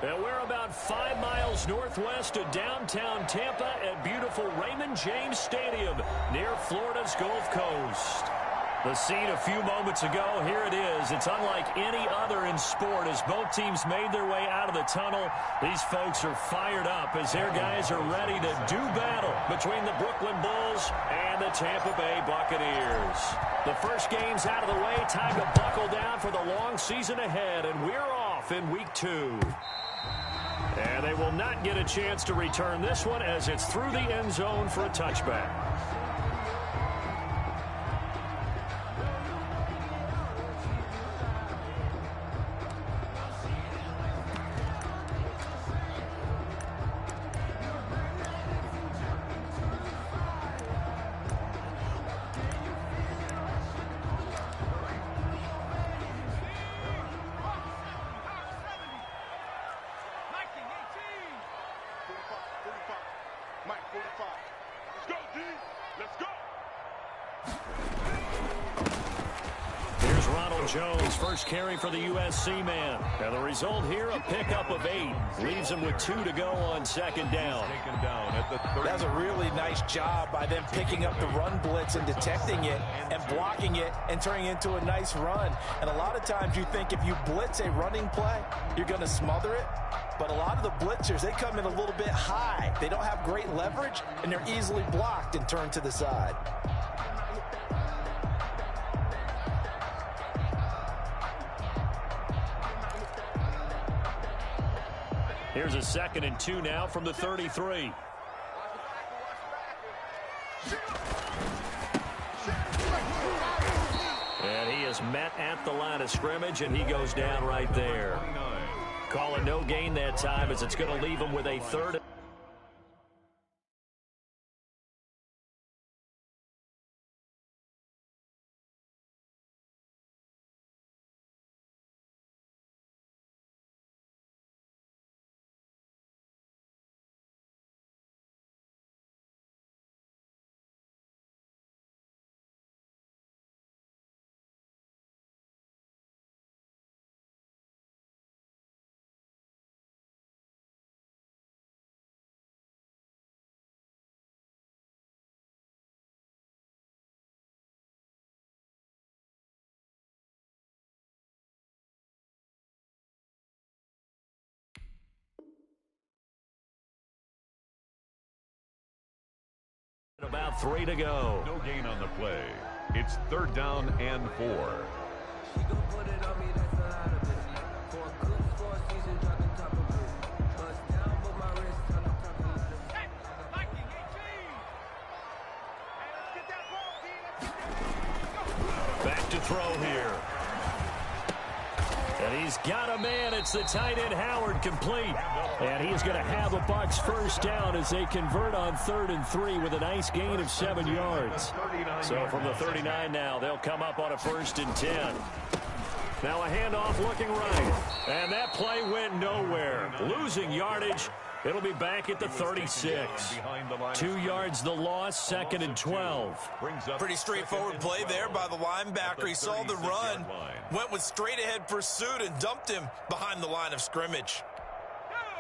And we're about 5 miles northwest of downtown Tampa at beautiful Raymond James Stadium near Florida's Gulf Coast. The scene a few moments ago, here it is. It's unlike any other in sport as both teams made their way out of the tunnel. These folks are fired up as their guys are ready to do battle between the Brooklyn Bulls and the Tampa Bay Buccaneers. The first game's out of the way. Time to buckle down for the long season ahead, and we're off in week 2. And they will not get a chance to return this one as it's through the end zone for a touchback. Jones, first carry for the USC man. And the result here, a pickup of 8. Leaves him with 2 to go on second down. That's a really nice job by them picking up the run blitz and detecting it and blocking it and turning it into a nice run. And a lot of times you think if you blitz a running play, you're going to smother it. But a lot of the blitzers, they come in a little bit high. They don't have great leverage, and they're easily blocked and turned to the side. Here's a 2nd and 2 now from the 33. And he is met at the line of scrimmage, and he goes down right there. Calling no gain that time as it's going to leave him with a 3rd. About 3 to go. No gain on the play. It's 3rd down and 4. Back to throw here. And he's got a man. It's the tight end Howard, complete. And he's going to have a Bucs first down as they convert on 3rd and 3 with a nice gain of 7 yards. So from the 39 now, they'll come up on a 1st and 10. Now a handoff looking right. And that play went nowhere. Losing yardage. It'll be back at the 36. 2 yards the loss, 2nd and 12. Pretty straightforward play there by the linebacker. He saw the run, went with straight-ahead pursuit, and dumped him behind the line of scrimmage.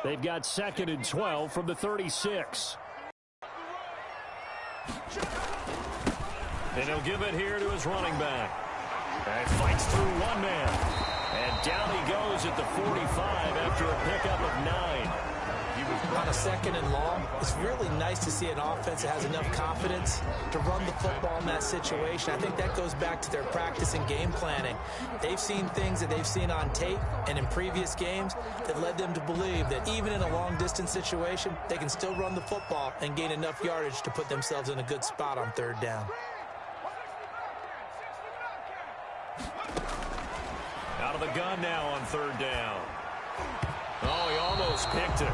They've got 2nd and 12 from the 36. And he'll give it here to his running back. And fights through one man. And down he goes at the 45 after a pickup of 9. On a 2nd and long, it's really nice to see an offense that has enough confidence to run the football in that situation. I think that goes back to their practice and game planning. They've seen things that they've seen on tape and in previous games that led them to believe that even in a long-distance situation, they can still run the football and gain enough yardage to put themselves in a good spot on 3rd down. Out of the gun now on 3rd down. Oh, he almost picked it.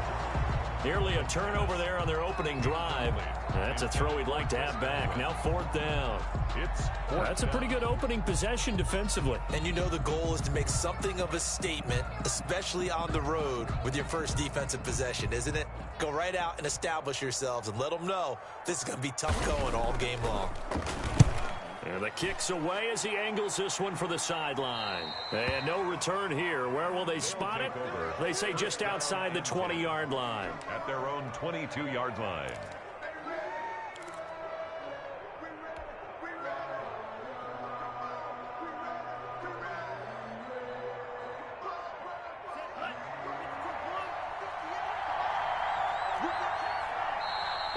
Nearly a turnover there on their opening drive. That's a throw he'd like to have back. Now 4th down. That's a pretty good opening possession defensively. And you know the goal is to make something of a statement, especially on the road with your first defensive possession, isn't it? Go right out and establish yourselves and let them know this is going to be tough going all game long. And the kick's away as he angles this one for the sideline. And no return here. Where will they spot it? They say just outside the 20-yard line. At their own 22-yard line.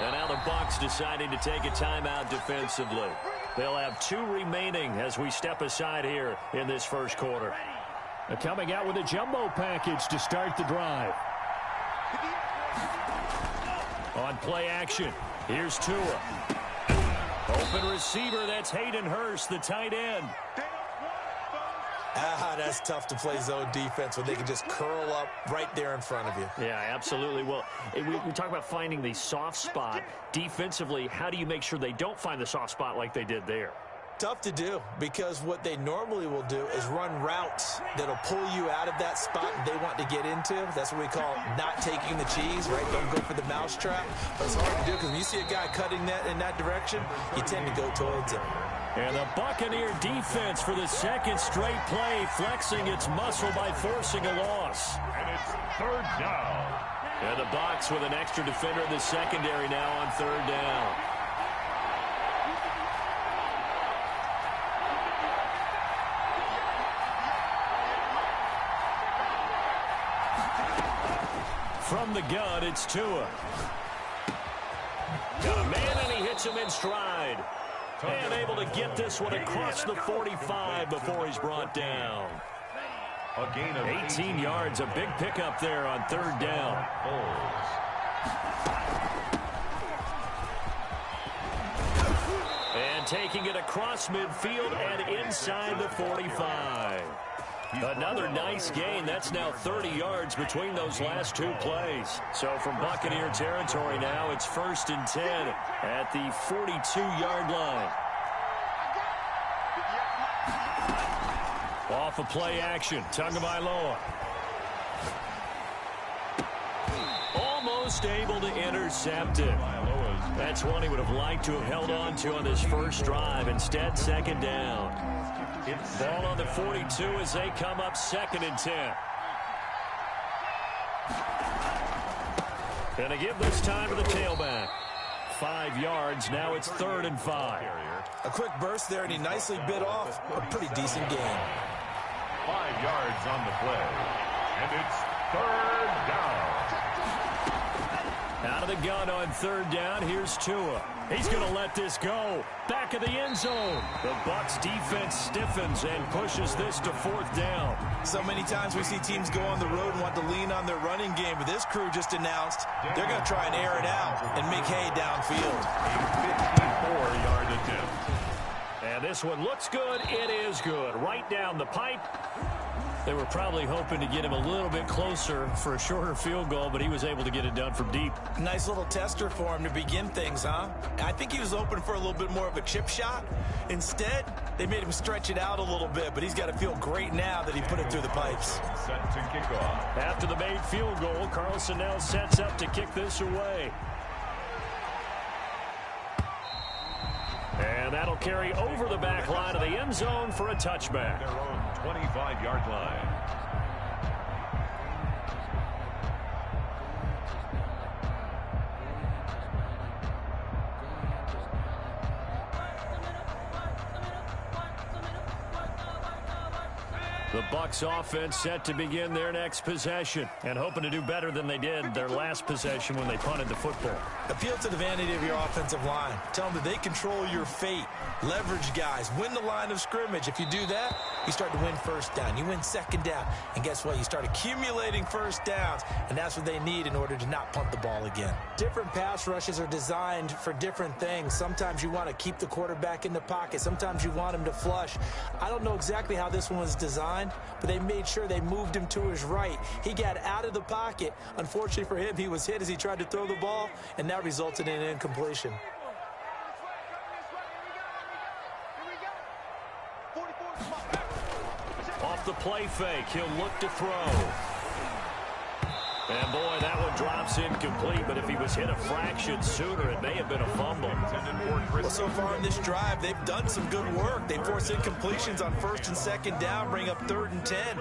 And now the Bucs deciding to take a timeout defensively. They'll have 2 remaining as we step aside here in this first quarter. They're coming out with a jumbo package to start the drive. On play action, here's Tua. Open receiver, that's Hayden Hurst, the tight end. That's tough to play zone defense when they can just curl up right there in front of you. Yeah, absolutely. Well, we talk about finding the soft spot. Defensively, how do you make sure they don't find the soft spot like they did there? Tough to do, because what they normally will do is run routes that'll pull you out of that spot they want to get into. That's what we call not taking the cheese, right? Don't go for the mousetrap. But it's hard to do because when you see a guy cutting that in that direction, you tend to go towards him. And the Buccaneer defense for the second straight play, flexing its muscle by forcing a loss. And it's third down. And the Bucs with an extra defender in the secondary now on third down. From the gun, it's Tua. Got a man, and he hits him in stride. And able to get this one across the 45 before he's brought down. A gain of 18 yards, a big pickup there on third down. And taking it across midfield and inside the 45. Another nice gain. That's now 30 yards between those last 2 plays. So from Buccaneer territory now, it's 1st and 10 at the 42-yard line. Off of play action, Tagovailoa. Almost able to intercept it. That's one he would have liked to have held on to on this first drive. Instead, second down. Ball on the 42 as they come up 2nd and 10. And a give this time to the tailback. 5 yards. Now it's 3rd and 5. A quick burst there, and he nicely bit off a pretty decent gain. 5 yards on the play. And it's third down. Out of the gun on third down. Here's Tua. He's going to let this go. Back of the end zone. The Bucs defense stiffens and pushes this to 4th down. So many times we see teams go on the road and want to lean on their running game, but this crew just announced they're going to try and air it out and make hay downfield. A 54-yard attempt. And this one looks good. It is good. Right down the pipe. They were probably hoping to get him a little bit closer for a shorter field goal, but he was able to get it done from deep. Nice little tester for him to begin things, huh? I think he was open for a little bit more of a chip shot. Instead, they made him stretch it out a little bit, but he's got to feel great now that he put it through the pipes. Set to kick off. After the made field goal, Carlson now sets up to kick this away. And that'll carry over the back line of the end zone for a touchback. Their own 25-yard line. The Bucs offense set to begin their next possession and hoping to do better than they did their last possession when they punted the football. Appeal to the vanity of your offensive line. Tell them that they control your fate. Leverage guys. Win the line of scrimmage. If you do that, you start to win first down. You win second down. And guess what? You start accumulating first downs. And that's what they need in order to not punt the ball again. Different pass rushes are designed for different things. Sometimes you want to keep the quarterback in the pocket. Sometimes you want him to flush. I don't know exactly how this one was designed, but they made sure they moved him to his right. He got out of the pocket. Unfortunately for him, he was hit as he tried to throw the ball, and that resulted in an incompletion. Off the play fake, he'll look to throw. And boy, that one drops incomplete, but if he was hit a fraction sooner, it may have been a fumble. Well, so far in this drive, they've done some good work. They force incompletions on 1st and 2nd down, bring up 3rd and 10.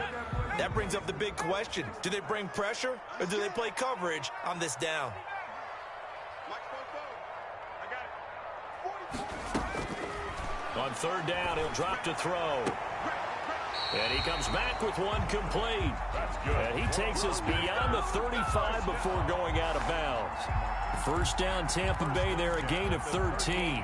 That brings up the big question. Do they bring pressure, or do they play coverage on this down? On 3rd down, he'll drop to throw. And he comes back with one complete. And he takes us beyond the 35 before going out of bounds. 1st down, Tampa Bay there, a gain of 13.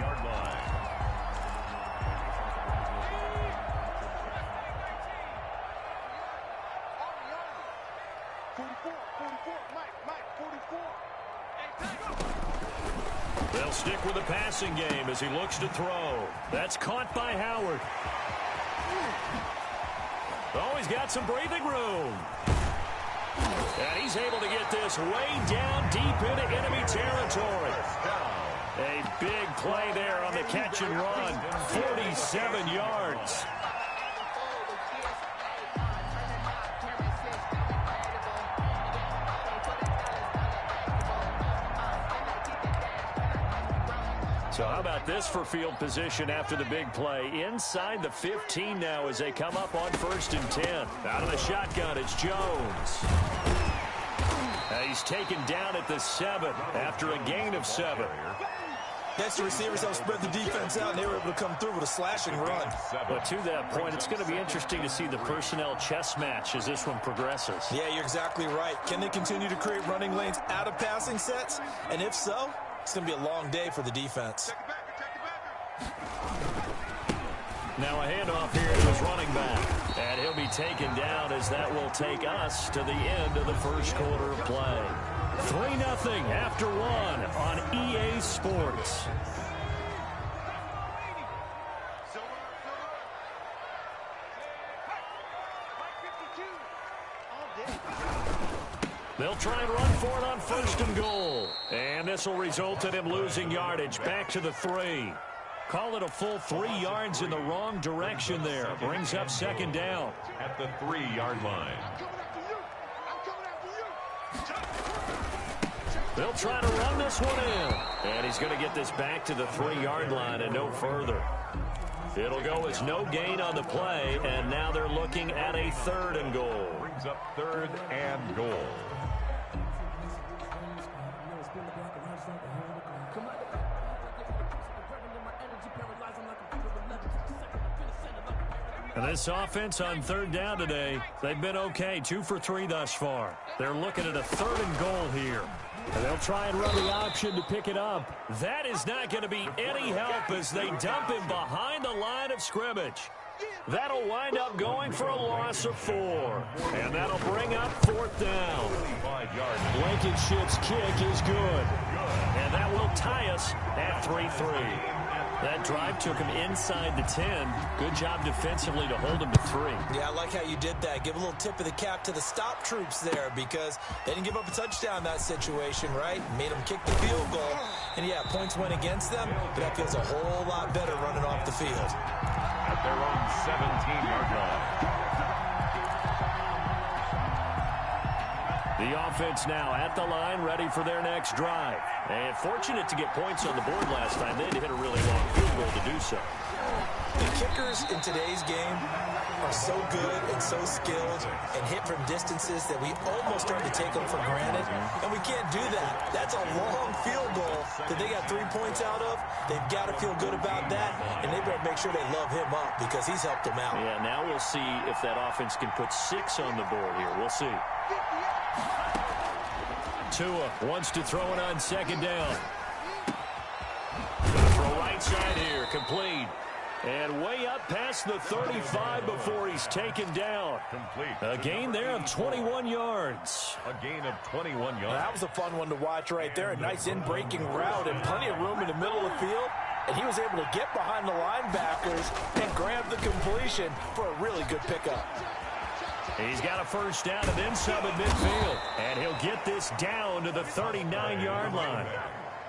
They'll stick with the passing game as he looks to throw. That's caught by Howard. Oh, he's got some breathing room. And he's able to get this way down deep into enemy territory. A big play there on the catch and run. 47 yards. So how about this for field position after the big play? Inside the 15 now as they come up on 1st and 10. Out of the shotgun, it's Jones. He's taken down at the 7 after a gain of 7. Next, the receivers help spread the defense out, and they were able to come through with a slashing run. But to that point, it's going to be interesting to see the personnel chess match as this one progresses. Yeah, you're exactly right. Can they continue to create running lanes out of passing sets? And if so, it's going to be a long day for the defense. Now a handoff here to his running back. And he'll be taken down as that will take us to the end of the 1st quarter of play. 3-0 after 1 on EA Sports. They'll try and run for it on 1st and goal. And this will result in him losing yardage back to the 3. Call it a full 3 yards in the wrong direction there. Brings up 2nd down. At the 3-yard line. They'll try to run this one in. And he's going to get this back to the 3-yard line and no further. It'll go as no gain on the play, and now they're looking at a 3rd and goal. Brings up 3rd and goal. And this offense on 3rd down today, they've been okay, 2 for 3 thus far. They're looking at a 3rd and goal here. And they'll try and run the option to pick it up. That is not going to be any help as they dump him behind the line of scrimmage. That'll wind up going for a loss of 4. And that'll bring up 4th down. Blankenship's kick is good. And that will tie us at 3-3. That drive took him inside the 10. Good job defensively to hold him to 3. Yeah, I like how you did that. Give a little tip of the cap to the stop troops there because they didn't give up a touchdown in that situation, right? Made them kick the field goal. And, yeah, points went against them, but that feels a whole lot better running off the field. At their own 17-yard line. The offense now at the line, ready for their next drive. And fortunate to get points on the board last time. They had to hit a really long field goal to do so. The kickers in today's game are so good and so skilled and hit from distances that we almost start to take them for granted. And we can't do that. That's a long field goal that they got 3 points out of. They've got to feel good about that. And they better make sure they love him up because he's helped them out. Yeah, now we'll see if that offense can put 6 on the board here. We'll see. Tua wants to throw it on 2nd down. Gonna throw right side here, complete. And way up past the 35 before he's taken down. Complete. A gain there of 21 yards. A gain of 21 yards. That was a fun one to watch right there. A nice in-breaking route and plenty of room in the middle of the field. And he was able to get behind the linebackers and grab the completion for a really good pickup. He's got a 1st down and then some at midfield. And he'll get this down to the 39-yard line.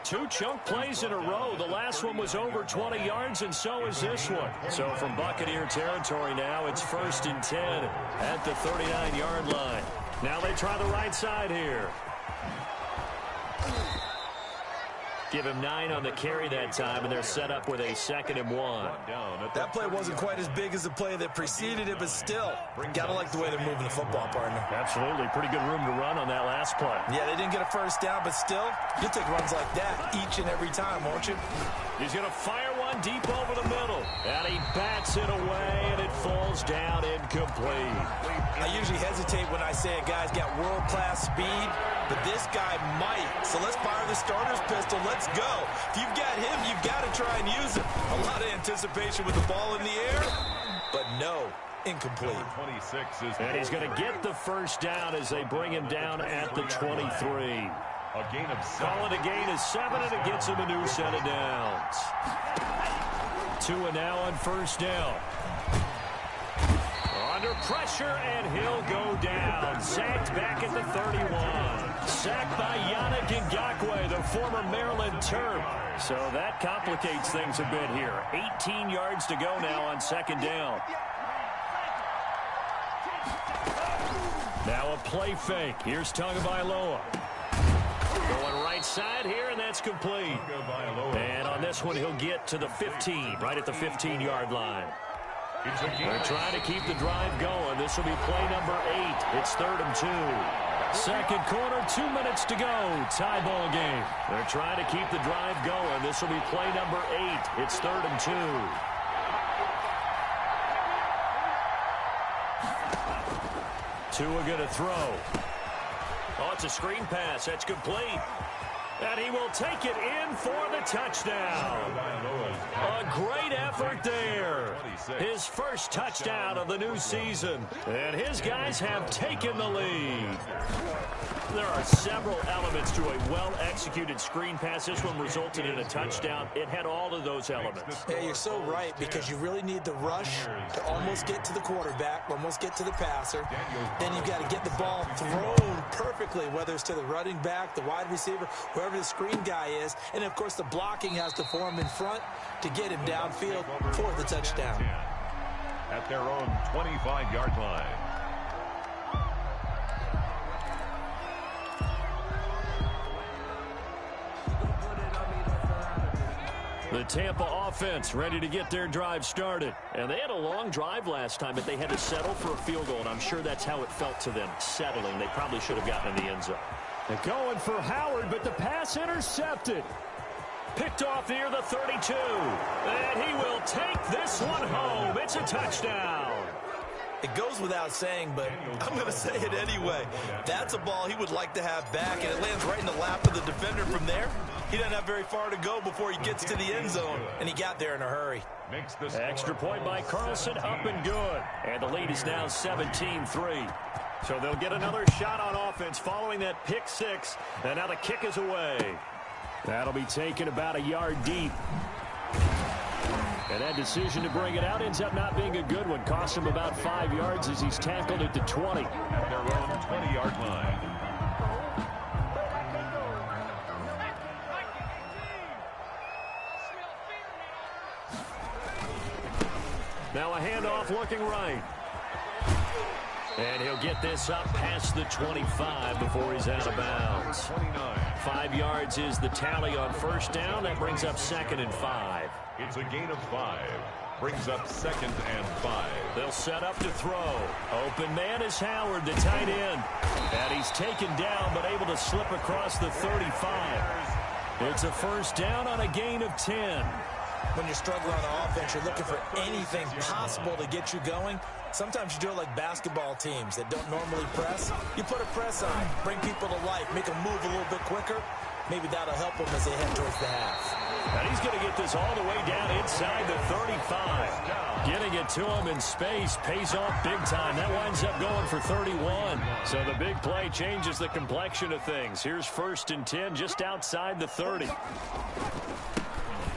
2 chunk plays in a row. The last one was over 20 yards, and so is this one. So from Buccaneer territory now, it's 1st and 10 at the 39-yard line. Now they try the right side here. Give him 9 on the carry that time, and they're set up with a 2nd and 1. That play wasn't quite as big as the play that preceded it, but still, got to like the way they're moving the football, partner. Absolutely. Pretty good room to run on that last play. Yeah, they didn't get a first down, but still, you'll take runs like that each and every time, won't you? He's going to fire one deep over the middle. And he bats it away, and it falls down incomplete. I usually hesitate when I say a guy's got world-class speed, but this guy might. So let's fire the starter's pistol. Let's go. If you've got him, you've got to try and use him. A lot of anticipation with the ball in the air, but no, incomplete. 26 is and he's going to get the first down as they bring him down at the 23. A gain of 7. Call it a gain of 7, and it gets him a new set of downs. 2 and now on first down. Under pressure, and he'll go down. Sacked back at the 31. Sacked by Yannick Ngakoue, the former Maryland Terp. So that complicates things a bit here. 18 yards to go now on 2nd down. Now a play fake. Here's Tagovailoa. Going right side here, and that's complete. And on this one, he'll get to the 15, right at the 15-yard line. They're trying to keep the drive going. This will be play number 8. It's 3rd and 2. Second quarter, 2 minutes to go. Tie ball game. They're trying to keep the drive going. This will be play number 8. It's 3rd and 2. Tua going to throw. Oh, it's a screen pass. That's complete. And he will take it in for the touchdown. A great effort there. His first touchdown of the new season. And his guys have taken the lead. There are several elements to a well-executed screen pass. This one resulted in a touchdown. It had all of those elements. Yeah, you're so right, because you really need the rush to almost get to the quarterback, almost get to the passer. Then you've got to get the ball thrown perfectly, whether it's to the running back, the wide receiver, wherever the screen guy is. And, of course, the blocking has to form in front to get him downfield for the touchdown. At their own 25-yard line. The Tampa offense ready to get their drive started. And they had a long drive last time, but they had to settle for a field goal, and I'm sure that's how it felt to them, settling. They probably should have gotten in the end zone. They're going for Howard, but the pass intercepted. Picked off near the 32. And he will take this one home. It's a touchdown. It goes without saying, but I'm going to say it anyway. That's a ball he would like to have back, and it lands right in the lap of the defender from there. He doesn't have very far to go before he gets to the end zone, and he got there in a hurry. Extra point by Carlson, up and good. And the lead is now 17-3. So they'll get another shot on offense following that pick 6, and now the kick is away. That'll be taken about a yard deep. And that decision to bring it out ends up not being a good one. Cost him about 5 yards as he's tackled at the 20. At their own 20-yard line. Now a handoff looking right. And he'll get this up past the 25 before he's out of bounds. 5 yards is the tally on first down. That brings up 2nd and 5. It's a gain of 5. Brings up 2nd and 5. They'll set up to throw. Open man is Howard, the tight end. And he's taken down, but able to slip across the 35. It's a first down on a gain of 10. When you're struggling on offense, you're looking for anything possible to get you going. Sometimes you do it like basketball teams that don't normally press. You put a press on, bring people to life, make them move a little bit quicker. Maybe that'll help them as they head towards the half. And he's going to get this all the way down inside the 35. Getting it to him in space pays off big time. That winds up going for 31. So the big play changes the complexion of things. Here's 1st and 10 just outside the 30.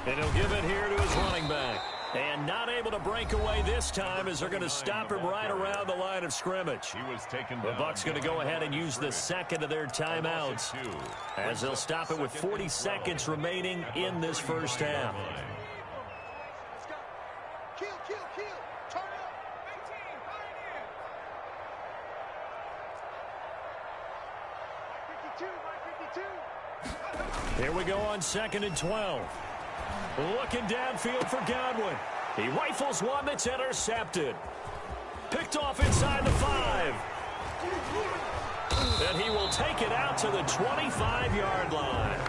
And he'll give it here to his running back. And not able to break away this time as they're going to stop him right around the line of scrimmage. The Bucs going to go ahead and use the 2nd of their timeouts as they'll stop it with 40 seconds remaining in this first half. go on 2nd and 12. Looking downfield for Godwin. He rifles one that's intercepted. Picked off inside the 5. And he will take it out to the 25-yard line.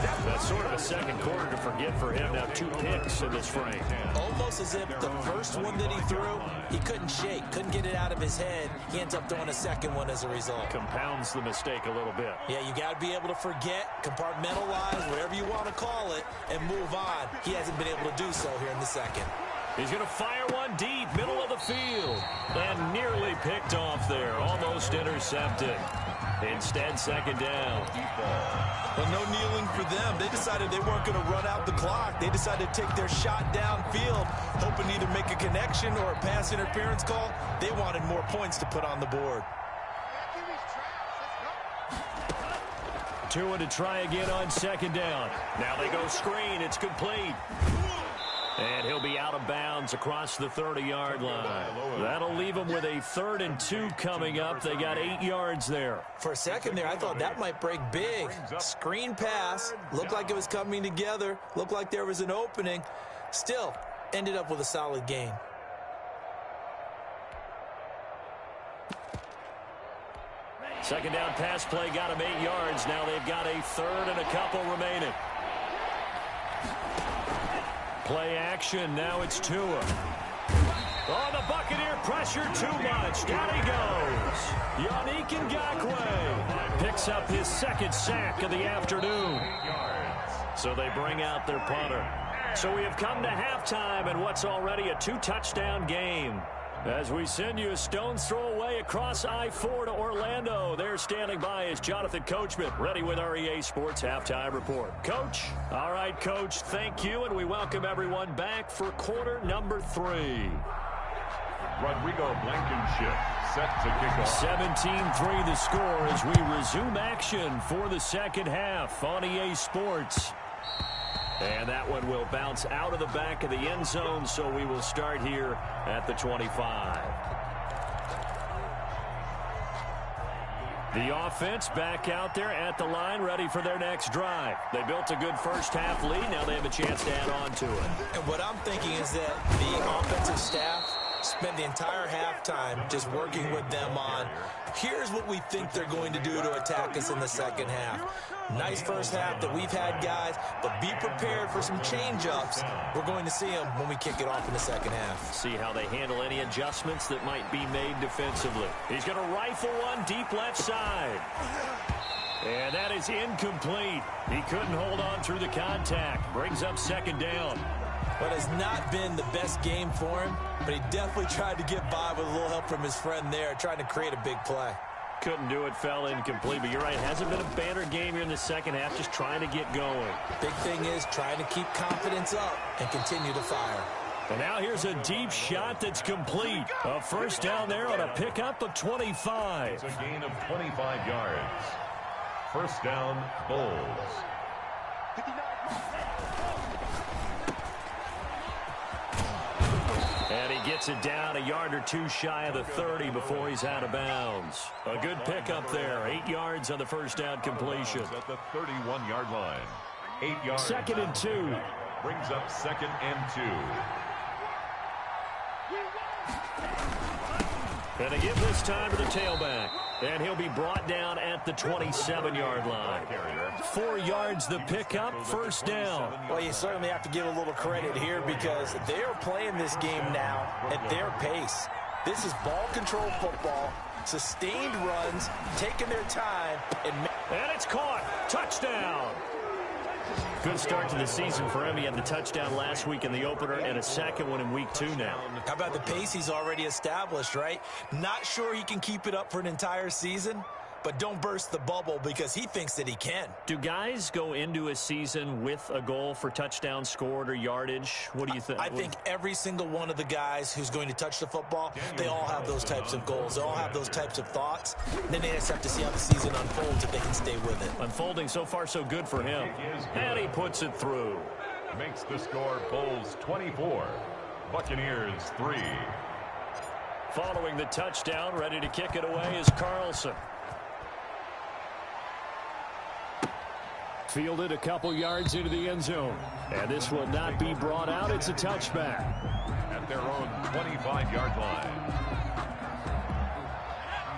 That's sort of a second quarter to forget for him. Now 2 picks in this frame. Almost as if the first one that he threw, he couldn't shake, couldn't get it out of his head. He ends up throwing a second one as a result. Compounds the mistake a little bit. Yeah, you got to be able to forget, compartmentalize, whatever you want to call it, and move on. He hasn't been able to do so here in the second. He's going to fire one deep, middle of the field. And nearly picked off there. Almost intercepted. Instead, second down. Well, no kneeling for them. They decided they weren't going to run out the clock. They decided to take their shot downfield, hoping to either make a connection or a pass interference call. They wanted more points to put on the board. Tua to try again on second down. Now they go screen. It's complete. And he'll be out of bounds across the 30-yard line. That'll leave him with a 3rd and 2 coming up. They got 8 yards there. For a second there, I thought that might break big. Screen pass. Looked like it was coming together. Looked like there was an opening. Still, ended up with a solid gain. Second down pass play got him 8 yards. Now they've got a 3rd and a couple remaining. Play action. Now it's Tua. Oh, the Buccaneer pressure too much. Down he goes. Yannick Ngakoue picks up his 2nd sack of the afternoon. So they bring out their punter. So we have come to halftime in what's already a 2-touchdown game. As we send you a stone's throw away across I-4 to Orlando. There standing by is Jonathan Coachman, ready with our EA Sports Halftime Report. Coach? All right, Coach, thank you, and we welcome everyone back for quarter number 3. Rodrigo Blankenship set to kick off. 17-3 the score as we resume action for the second half on EA Sports. And that one will bounce out of the back of the end zone, so we will start here at the 25. The offense back out there at the line, ready for their next drive. They built a good first half lead. Now they have a chance to add on to it. And what I'm thinking is that the offensive staff spent the entire halftime just working with them on, here's what we think they're going to do to attack us in the second half. Nice first half that we've had, guys, but be prepared for some change-ups. We're going to see them when we kick it off in the second half. See how they handle any adjustments that might be made defensively. He's going to rifle one deep left side. And that is incomplete. He couldn't hold on through the contact. Brings up second down. What has not been the best game for him, but he definitely tried to get by with a little help from his friend there, trying to create a big play. Couldn't do it, fell incomplete. But you're right, it hasn't been a banner game here in the second half, just trying to get going. Big thing is trying to keep confidence up and continue to fire. And now here's a deep shot that's complete. A first down there on a pickup of 25. It's a gain of 25 yards. First down, Bulls. And he gets it down a yard or two shy of the 30 before he's out of bounds. A good pickup there. 8 yards on the first down completion. At the 31-yard line. 8 yards. 2nd and 2. Brings up 2nd and 2. And they give this time to the tailback. And he'll be brought down at the 27-yard line. 4 yards the pickup, first down. Well, you certainly have to give a little credit here because they're playing this game now at their pace. This is ball control football, sustained runs, taking their time. And it's caught. Touchdown. Good start to the season for him. He had the touchdown last week in the opener and a second one in week 2 now. How about the pace he's already established, right? Not sure he can keep it up for an entire season, but don't burst the bubble because he thinks that he can. Do guys go into a season with a goal for touchdown scored or yardage? What do you think? I think every single one of the guys who's going to touch the football, they all have those types of goals. They all have those types of thoughts. Then they just have to see how the season unfolds if they can stay with it. Unfolding so far so good for him. And he puts it through. Makes the score Bulls 24, Buccaneers 3. Following the touchdown, ready to kick it away is Carlson. Fielded a couple yards into the end zone. And this will not be brought out. It's a touchback. At their own 25-yard line.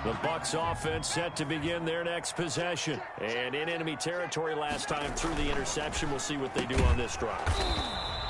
The Bucs offense set to begin their next possession. And in enemy territory last time through the interception. We'll see what they do on this drive.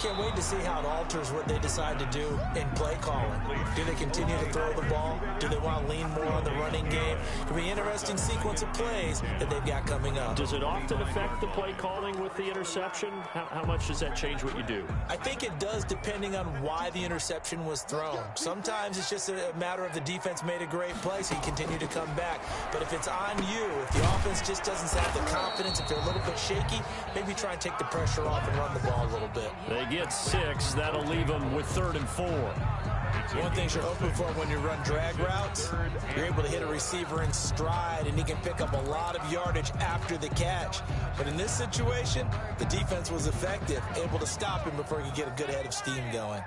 Can't wait to see how it alters what they decide to do in play calling. Do they continue to throw the ball? Do they want to lean more on the running game? It'll be an interesting sequence of plays that they've got coming up. Does it often affect the play calling with the interception? How much does that change what you do? I think it does depending on why the interception was thrown. Sometimes it's just a matter of the defense made a great play, so you continue to come back. But if it's on you, if the offense just doesn't have the confidence, if they're a little bit shaky, maybe try and take the pressure off and run the ball a little bit. They get 6. That'll leave them with 3rd and 4. One thing you're hoping for when you run drag routes, you're able to hit a receiver in stride, and he can pick up a lot of yardage after the catch. But in this situation, the defense was effective, able to stop him before he could get a good head of steam going.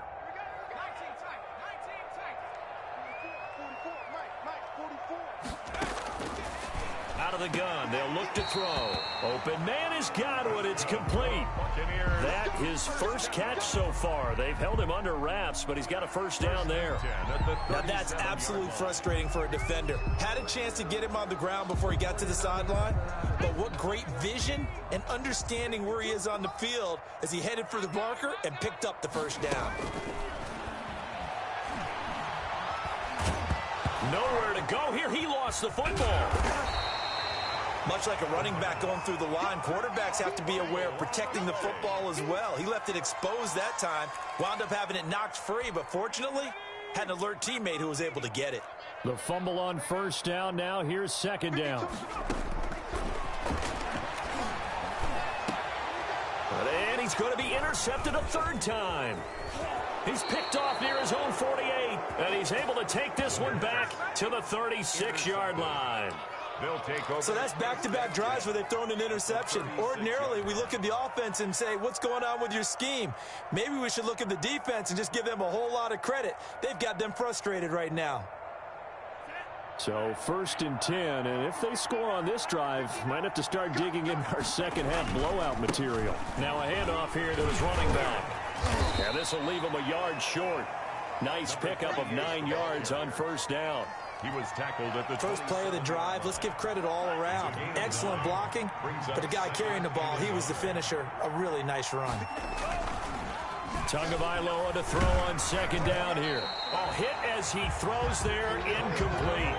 Out of the gun, they'll look to throw. Open man is Godwin. It's complete. That his first catch so far. They've held him under wraps, but he's got a first down there. Now that's absolutely frustrating for a defender. Had a chance to get him on the ground before he got to the sideline, but what great vision and understanding where he is on the field as he headed for the marker and picked up the first down. Nowhere to go here. He lost the football. Much like a running back going through the line, quarterbacks have to be aware of protecting the football as well. He left it exposed that time, wound up having it knocked free, but fortunately, had an alert teammate who was able to get it. The fumble on first down now. Here's 2nd down. And he's going to be intercepted a 3rd time. He's picked off near his own 48, and he's able to take this one back to the 36-yard line. They'll take over. So that's back-to-back drives where they've thrown an interception. Ordinarily, we look at the offense and say, what's going on with your scheme? Maybe we should look at the defense and just give them a whole lot of credit. They've got them frustrated right now. So 1st and 10, and if they score on this drive, might have to start digging in our second-half blowout material. Now a handoff here to his running back. Yeah, this will leave him a yard short. Nice pickup of 9 yards on first down. He was tackled at the First play of the drive, let's give credit all around. Excellent blocking, but the guy carrying the ball, he was the finisher. A really nice run. Tagovailoa to throw on 2nd down here. Oh, hit as he throws there, incomplete.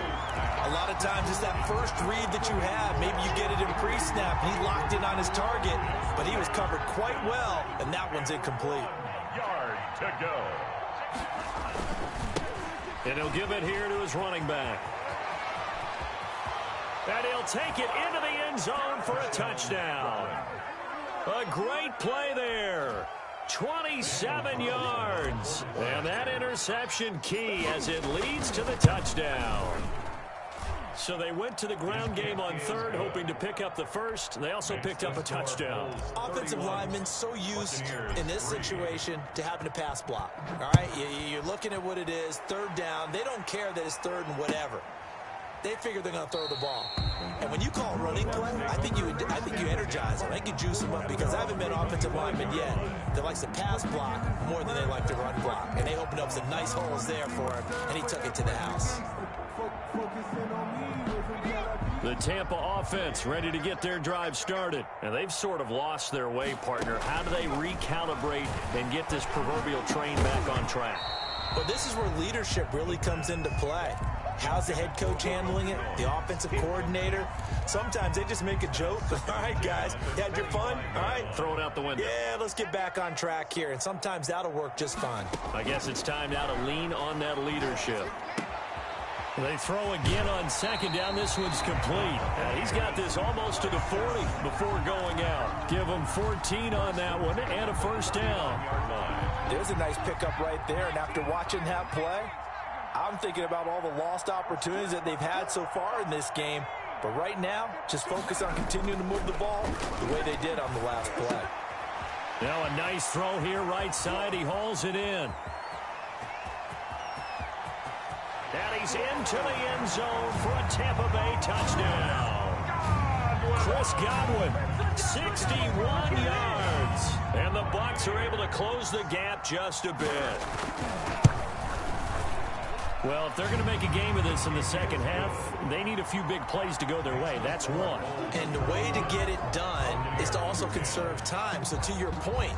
A lot of times it's that first read that you have. Maybe you get it in pre-snap. He locked in on his target, but he was covered quite well, and that one's incomplete. yard to go. And he'll give it here to his running back. And he'll take it into the end zone for a touchdown. A great play there. 27 yards. And that interception key as it leads to the touchdown. So they went to the ground game on 3rd, hoping to pick up the first. They also picked up a touchdown. Offensive linemen so used in this situation to having to pass block. All right, you're looking at what it is, 3rd down. They don't care that it's 3rd and whatever. They figure they're going to throw the ball. And when you call running play, I think you energize them. I think you juice them up because I haven't met offensive linemen yet that likes to pass block more than they like to run block. And they opened up some nice holes there for him, and he took it to the house. The Tampa offense ready to get their drive started. And they've sort of lost their way, partner. How do they recalibrate and get this proverbial train back on track? Well, this is where leadership really comes into play. How's the head coach handling it? The offensive coordinator? Sometimes they just make a joke. All right, guys, you had your fun? All right. Throw it out the window. Yeah, let's get back on track here. And sometimes that'll work just fine. I guess it's time now to lean on that leadership. They throw again on 2nd down. This one's complete. He's got this almost to the 40 before going out. Give him 14 on that one and a first down. There's a nice pickup right there. And after watching that play, I'm thinking about all the lost opportunities that they've had so far in this game. But right now, just focus on continuing to move the ball the way they did on the last play. Now a nice throw here right side. He hauls it in. And he's into the end zone for a Tampa Bay touchdown. Chris Godwin 61 yards. And the Bucs are able to close the gap just a bit. Well, if they're going to make a game of this in the second half, they need a few big plays to go their way. That's one. And the way to get it done is to also conserve time. So to your point,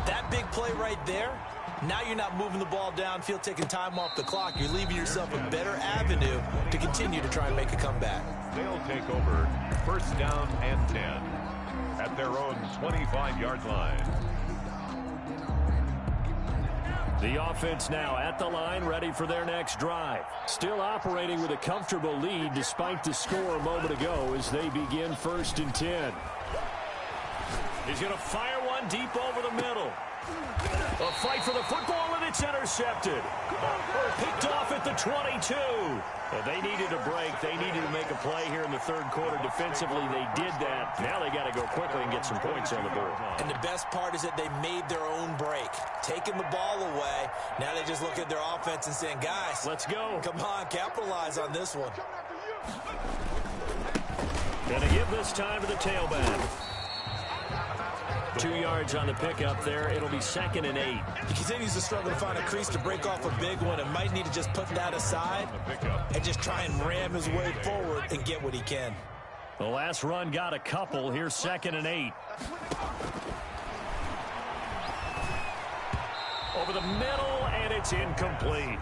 that big play right there, now you're not moving the ball downfield, taking time off the clock. You're leaving yourself a better avenue to continue to try and make a comeback. They'll take over first down and 10 at their own 25-yard line. The offense now at the line, ready for their next drive. Still operating with a comfortable lead despite the score a moment ago as they begin 1st and 10. He's going to fire one deep over the middle. A fight for the football, and it's intercepted. Picked off at the 22. Well, they needed a break. They needed to make a play here in the third quarter. Defensively, they did that. Now they got to go quickly and get some points on the board. And the best part is that they made their own break. Taking the ball away. Now they just look at their offense and saying, guys, let's go. Come on, capitalize on this one. Going to give this time to the tailback. 2 yards on the pickup there. It'll be 2nd and 8. He continues to struggle to find a crease to break off a big one and might need to just put that aside and just try and ram his way forward and get what he can. The last run got a couple. Here's 2nd and 8. Over the middle, and it's incomplete.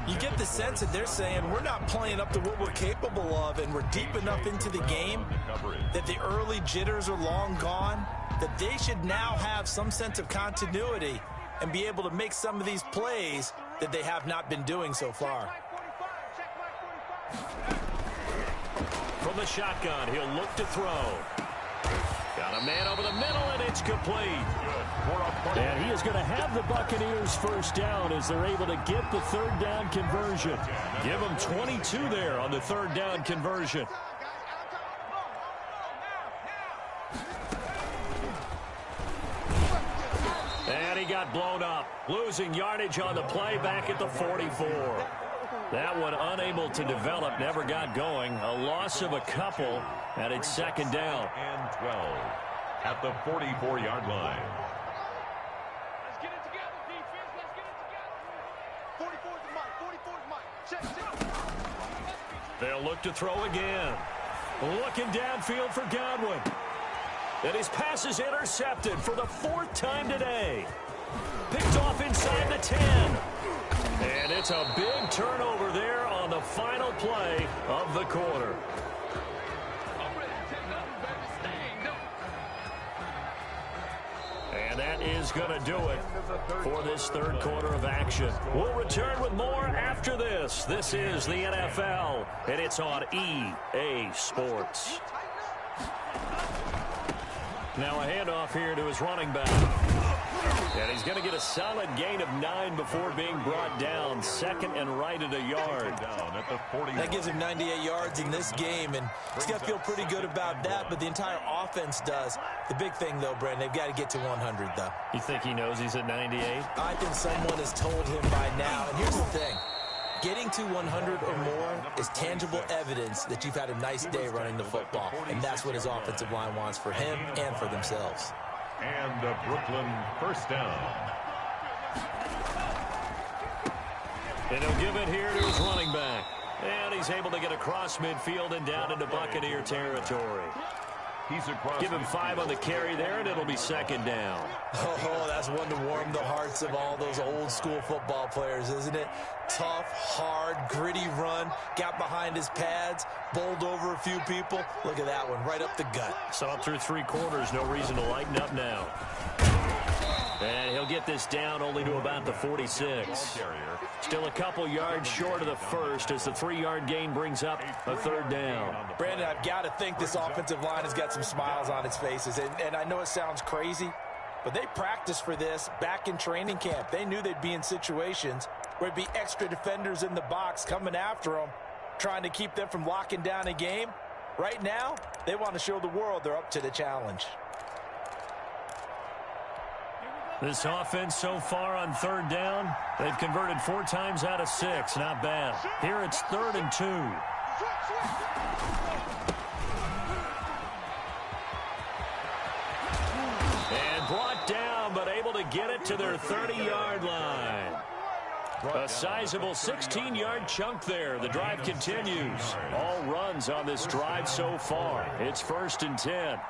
You get the sense that they're saying we're not playing up to what we're capable of, and we're deep enough into the game that the early jitters are long gone, that they should now have some sense of continuity and be able to make some of these plays that they have not been doing so far. From the shotgun, he'll look to throw. Got a man over the middle, and it's complete. And he is going to have the Buccaneers first down as they're able to get the third down conversion. Give them 22 there on the third down conversion. And he got blown up. Losing yardage on the play back at the 44. That one unable to develop, never got going. A loss of a couple, and it's 2nd down. And 12 at the 44-yard line. Let's get it together, defense. Let's get it together. 44's the mic. 44's the mic. Check. They'll look to throw again. Looking downfield for Godwin. And his pass is intercepted for the 4th time today. Picked off inside the 10. And it's a big turnover there on the final play of the quarter. And that is going to do it for this third quarter of action. We'll return with more after this. This is the NFL, and it's on EA Sports. Now a handoff here to his running back. And he's going to get a solid gain of 9 before being brought down. 2nd and right at a yard. That gives him 98 yards in this game, and he's got to feel pretty good about that, but the entire offense does. The big thing, though, Brandon, they've got to get to 100, though. You think he knows he's at 98? I think someone has told him by now. And here's the thing. Getting to 100 or more is tangible evidence that you've had a nice day running the football, and that's what his offensive line wants for him and for themselves. And the Brooklyn first down. And he'll give it here to his running back. And he's able to get across midfield and down into Buccaneer territory. He's across. Give him 5 on the carry there, and it'll be 2nd down. Oh, that's one to warm the hearts of all those old school football players, isn't it? Tough, hard, gritty run, got behind his pads, bowled over a few people. Look at that one, right up the gut. Saw it through 3 quarters, no reason to lighten up now. And he'll get this down only to about the 46. Still a couple yards short of the first as the 3-yard gain brings up a 3rd down. Brandon, I've got to think this offensive line has got some smiles on its faces. And I know it sounds crazy, but they practiced for this back in training camp. They knew they'd be in situations where it'd be extra defenders in the box coming after them, trying to keep them from locking down a game. Right now, they want to show the world they're up to the challenge. This offense so far on 3rd down, they've converted 4 times out of 6. Not bad. Here it's 3rd and 2. get it to their 30-yard line. A sizable 16-yard chunk there. The drive continues. All runs on this drive so far. It's 1st and 10.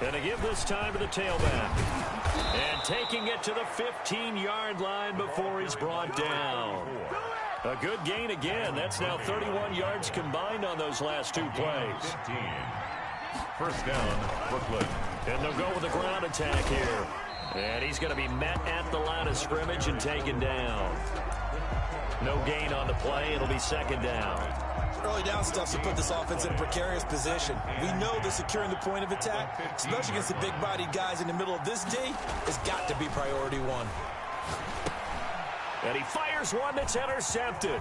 And to give this time to the tailback. And taking it to the 15-yard line before he's brought down. A good gain again. That's now 31 yards combined on those last two plays. 15. First down, Brooklyn. And they'll go with a ground attack here. And he's going to be met at the line of scrimmage and taken down. No gain on the play. It'll be 2nd down. Early down stuff to put this offense in a precarious position. We know that securing the point of attack, especially against the big-bodied guys in the middle of this D, has got to be priority one. And he fires one that's intercepted.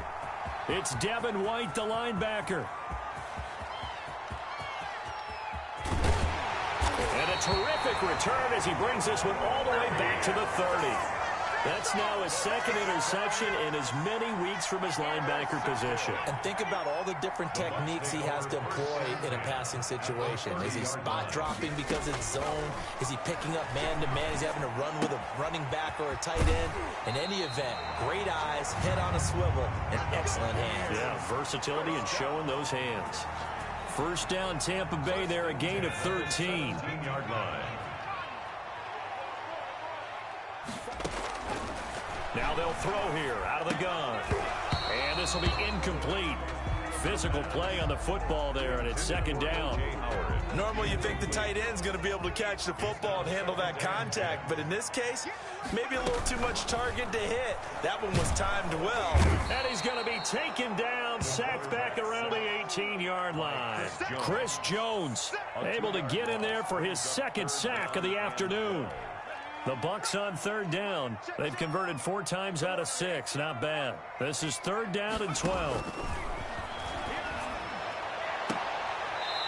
It's Devin White, the linebacker. And a terrific return as he brings this one all the way back to the 30. That's now his 2nd interception in as many weeks from his linebacker position. And think about all the different techniques he has to employ in a passing situation. Is he spot dropping because it's zone? Is he picking up man-to-man? Is he having to run with a running back or a tight end? In any event, great eyes, head on a swivel, and excellent hands. Yeah, versatility and showing those hands. First down, Tampa Bay there, a gain of 13. 15-yard line. Now they'll throw here out of the gun. And this will be incomplete. Physical play on the football there, and it's 2nd down. Normally you think the tight end's going to be able to catch the football and handle that contact, but in this case, maybe a little too much target to hit. That one was timed well. And he's going to be taken down, sacked back around the 18-yard line. Chris Jones able to get in there for his 2nd sack of the afternoon. The Bucs on 3rd down. They've converted 4 times out of 6. Not bad. This is 3rd down and 12.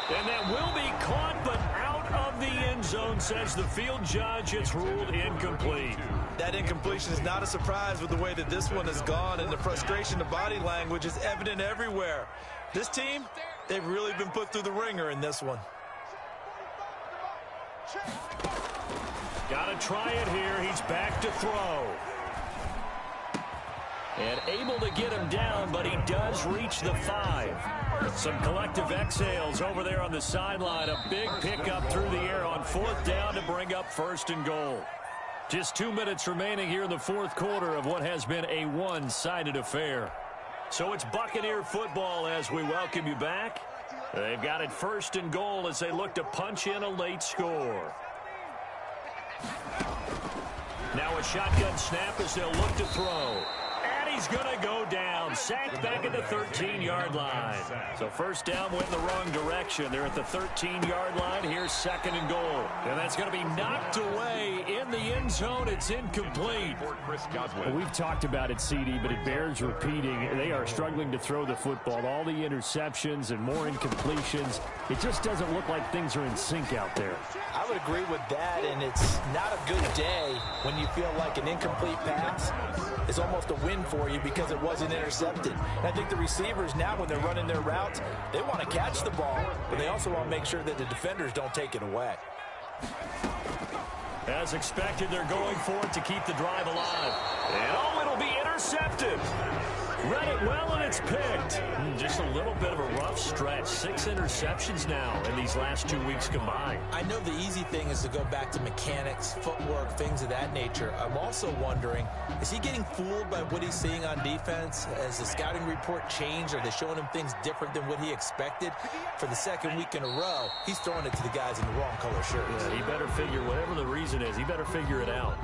And that will be caught, but out of the end zone, says the field judge. It's ruled incomplete. That incompletion is not a surprise with the way that this one has gone, and the frustration of body language is evident everywhere. This team, they've really been put through the ringer in this one. Got to try it here. He's back to throw. And able to get him down, but he does reach the 5. Some collective exhales over there on the sideline. A big pickup through the air on 4th down to bring up 1st and goal. Just 2 minutes remaining here in the 4th quarter of what has been a one-sided affair. So it's Buccaneer football as we welcome you back. They've got it 1st and goal as they look to punch in a late score. Now a shotgun snap as they'll look to throw. And he's going to go down. Sacked back at the 13-yard line. So 1st down went in the wrong direction. They're at the 13-yard line. Here's 2nd and goal. And that's going to be knocked away in the end zone. It's incomplete. Well, we've talked about it, CD, but it bears repeating. They are struggling to throw the football. All the interceptions and more incompletions. It just doesn't look like things are in sync out there. I would agree with that, and it's not a good day when you feel like an incomplete pass is almost a win for you because it wasn't intercepted. And I think the receivers now, when they're running their routes, they want to catch the ball, but they also want to make sure that the defenders don't take it away. As expected, they're going for it to keep the drive alive. And oh, it'll be intercepted. Read it well, and it's picked. Just a little bit of a rough stretch. 6 interceptions now in these last 2 weeks combined. I know the easy thing is to go back to mechanics, footwork, things of that nature. I'm also wondering, is he getting fooled by what he's seeing on defense? Has the scouting report changed? Are they showing him things different than what he expected? For the 2nd week in a row, he's throwing it to the guys in the wrong color shirts. Yeah, he better figure, whatever the reason is, he better figure it out.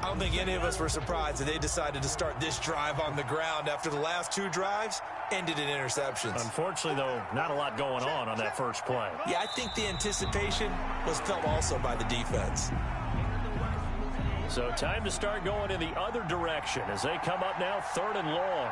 I don't think any of us were surprised that they decided to start this drive on the ground after the last 2 drives ended in interceptions. Unfortunately, though, not a lot going on that first play. Yeah, I think the anticipation was felt also by the defense. So time to start going in the other direction as they come up now 3rd and long.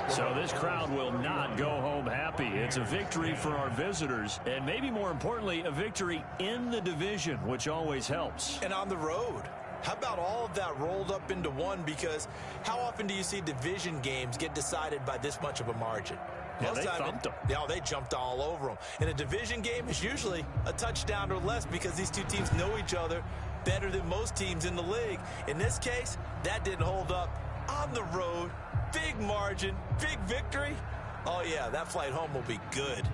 So this crowd will not go home happy. It's a victory for our visitors, and maybe more importantly, a victory in the division, which always helps. And on the road. How about all of that rolled up into one? Because how often do you see division games get decided by this much of a margin? Yeah, they thumped them. Yeah, they jumped all over them. In a division game, it's usually a touchdown or less because these two teams know each other better than most teams in the league. In this case, that didn't hold up. On the road, big margin, big victory. Oh, yeah, that flight home will be good.